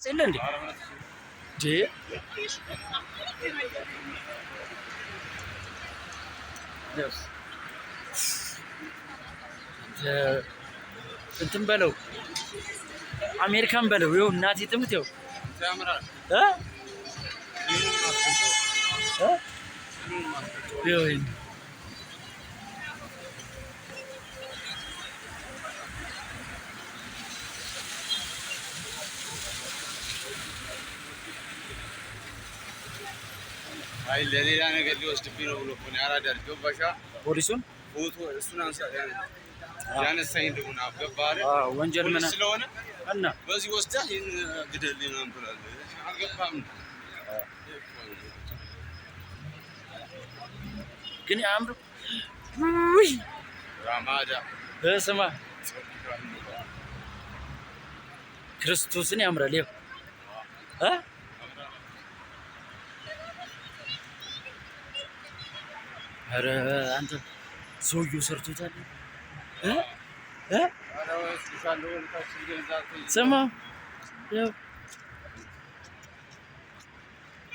Silent. J. Yes. እንትን በለው አሜሪካን በለው ይኸው እናቴ ትምት ይኸው ይኸው አይ ለሌላ ነገር ሊወስድብኝ ነው ብሎ እኮ ነው ያራዳል። ገባሻ? ፖሊሱን ፎቶ እሱን አንሳ ያነሳኝ እንደሆነ አገባህ ወንጀል ምን ስለሆነ እና በዚህ ወስደህ ይሄን ግደልኝ ነው ብሏል። አልገባም ግን ያምሩ ውይ ራማዳ በስማ ክርስቶስን ያምራል። ይኸው ኧረ አንተ ሰውዬው ሰርቶታል። ስማ ያው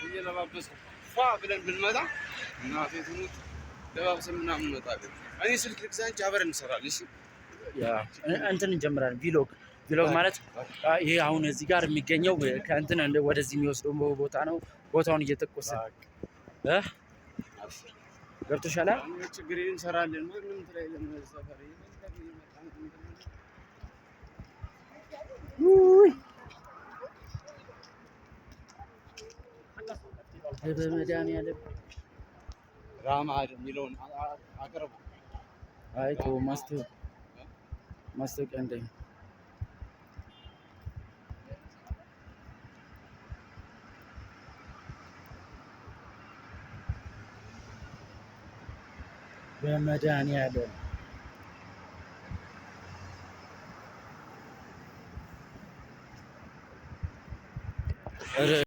እየለባበስኩ ፏ ብለን ብንመጣ እናቴ ትሙት ለባብሰን ምናምን እንመጣለን። እኔ ስልክ ልግዛ እንጂ አብረን እንሰራለን። እሺ ያ እንትን እንጀምራለን። ቪሎግ ማለት ይሄ አሁን እዚህ ጋር የሚገኘው ከእንትን ወደዚህ የሚወስደው ቦታ ነው። ቦታውን እየጠቆሰ ገብቶሻል። ችግር እንሰራለን። ማንም ትላይ ለምንሰፈር በመድኃኒዓለም ራማድ የሚለውን አቅርቡ። አይቶ ማስታወቂያ እንደኝ በመድኃኒዓለም